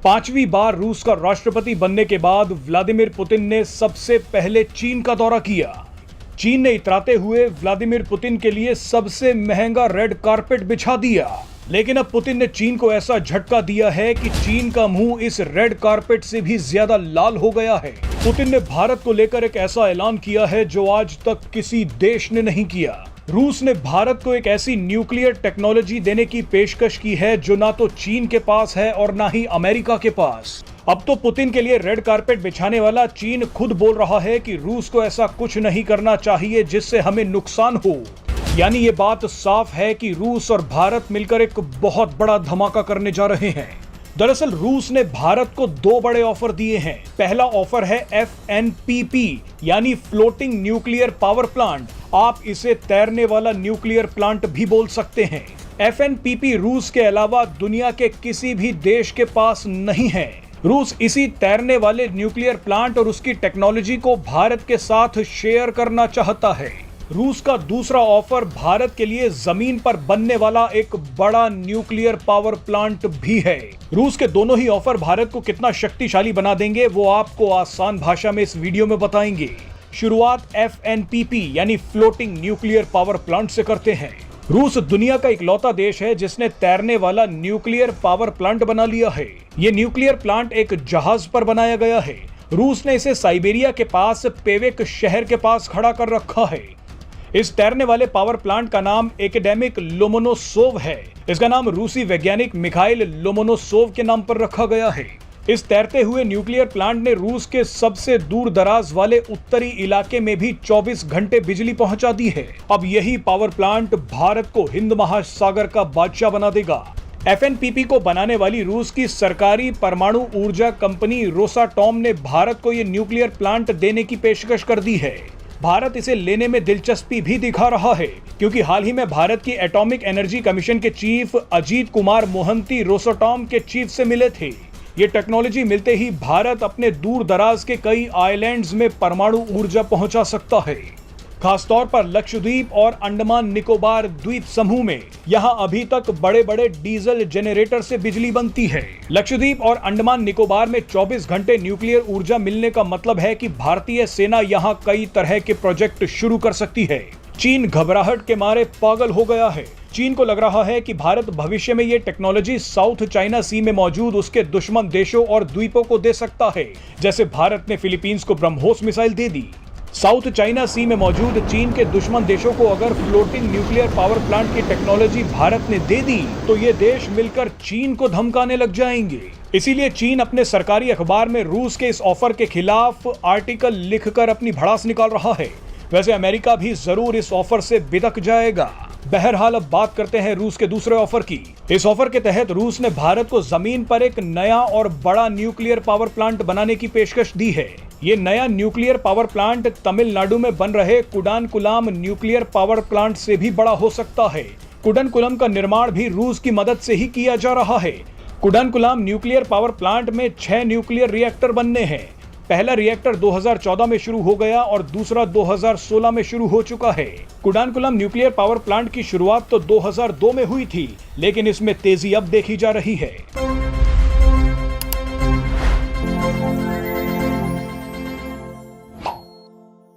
5वीं बार रूस का राष्ट्रपति बनने के बाद व्लादिमीर पुतिन ने सबसे पहले चीन का दौरा किया। चीन ने इतराते हुए व्लादिमीर पुतिन के लिए सबसे महंगा रेड कारपेट बिछा दिया। लेकिन अब पुतिन ने चीन को ऐसा झटका दिया है कि चीन का मुंह इस रेड कारपेट से भी ज्यादा लाल हो गया है। पुतिन ने भारत को लेकर एक ऐसा ऐलान किया है जो आज तक किसी देश ने नहीं किया। रूस ने भारत को एक ऐसी न्यूक्लियर टेक्नोलॉजी देने की पेशकश की है जो ना तो चीन के पास है और ना ही अमेरिका के पास। अब तो पुतिन के लिए रेड कारपेट बिछाने वाला चीन खुद बोल रहा है कि रूस को ऐसा कुछ नहीं करना चाहिए जिससे हमें नुकसान हो। यानी ये बात साफ है कि रूस और भारत मिलकर एक बहुत बड़ा धमाका करने जा रहे हैं। दरअसल रूस ने भारत को 2 बड़े ऑफर दिए हैं। पहला ऑफर है FNPP यानी फ्लोटिंग न्यूक्लियर पावर प्लांट। आप इसे तैरने वाला न्यूक्लियर प्लांट भी बोल सकते हैं। FNPP रूस के अलावा दुनिया के किसी भी देश के पास नहीं है। रूस इसी तैरने वाले न्यूक्लियर प्लांट और उसकी टेक्नोलॉजी को भारत के साथ शेयर करना चाहता है। रूस का दूसरा ऑफर भारत के लिए जमीन पर बनने वाला एक बड़ा न्यूक्लियर पावर प्लांट भी है। रूस के दोनों ही ऑफर भारत को कितना शक्तिशाली बना देंगे वो आपको आसान भाषा में इस वीडियो में बताएंगे। शुरुआत FNPP यानी फ्लोटिंग न्यूक्लियर पावर प्लांट से करते हैं। रूस दुनिया का इकलौता देश है जिसने तैरने वाला न्यूक्लियर पावर प्लांट बना लिया है। ये न्यूक्लियर प्लांट एक जहाज पर बनाया गया है। रूस ने इसे साइबेरिया के पास पेवेक शहर के पास खड़ा कर रखा है। इस तैरने वाले पावर प्लांट का नाम एकेडेमिक लोमोनोसोव है। इसका नाम रूसी वैज्ञानिक मिखाइल लोमोनोसोव के नाम पर रखा गया है। इस तैरते हुए न्यूक्लियर प्लांट ने रूस के सबसे दूर दराज वाले उत्तरी इलाके में भी 24 घंटे बिजली पहुंचा दी है। अब यही पावर प्लांट भारत को हिंद महासागर का बादशाह बना देगा। FNPP को बनाने वाली रूस की सरकारी परमाणु ऊर्जा कंपनी रोसाटॉम ने भारत को यह न्यूक्लियर प्लांट देने की पेशकश कर दी है। भारत इसे लेने में दिलचस्पी भी दिखा रहा है क्योंकि हाल ही में भारत की एटॉमिक एनर्जी कमीशन के चीफ अजीत कुमार मोहंती रोसाटॉम के चीफ से मिले थे। ये टेक्नोलॉजी मिलते ही भारत अपने दूर दराज के कई आइलैंड्स में परमाणु ऊर्जा पहुंचा सकता है। खासतौर पर लक्षद्वीप और अंडमान निकोबार द्वीप समूह में यहाँ अभी तक बड़े बड़े डीजल जेनरेटर से बिजली बनती है। लक्षद्वीप और अंडमान निकोबार में 24 घंटे न्यूक्लियर ऊर्जा मिलने का मतलब है कि भारतीय सेना यहाँ कई तरह के प्रोजेक्ट शुरू कर सकती है। चीन घबराहट के मारे पागल हो गया है। चीन को लग रहा है कि भारत भविष्य में ये टेक्नोलॉजी साउथ चाइना सी में मौजूद उसके दुश्मन देशों और द्वीपों को दे सकता है। जैसे भारत ने फिलीपींस को ब्रह्मोस मिसाइल दे दी। साउथ चाइना सी में मौजूद चीन के दुश्मन देशों को अगर फ्लोटिंग न्यूक्लियर पावर प्लांट की टेक्नोलॉजी भारत ने दे दी तो ये देश मिलकर चीन को धमकाने लग जाएंगे। इसीलिए चीन अपने सरकारी अखबार में रूस के इस ऑफर के खिलाफ आर्टिकल लिखकर अपनी भड़ास निकाल रहा है। वैसे अमेरिका भी जरूर इस ऑफर से बिदक जाएगा। बहरहाल अब बात करते हैं रूस के दूसरे ऑफर की। इस ऑफर के तहत रूस ने भारत को जमीन पर एक नया और बड़ा न्यूक्लियर पावर प्लांट बनाने की पेशकश दी है। ये नया न्यूक्लियर पावर प्लांट तमिलनाडु में बन रहे कुडानकुलाम न्यूक्लियर पावर प्लांट से भी बड़ा हो सकता है। कुडानकुलम का निर्माण भी रूस की मदद से ही किया जा रहा है। कुडानकुलाम न्यूक्लियर पावर प्लांट में 6 न्यूक्लियर रिएक्टर बनने हैं। पहला रिएक्टर 2014 में शुरू हो गया और दूसरा 2016 में शुरू हो चुका है। कुडानकुलम न्यूक्लियर पावर प्लांट की शुरुआत तो 2002 में हुई थी, लेकिन इसमें तेजी अब देखी जा रही है।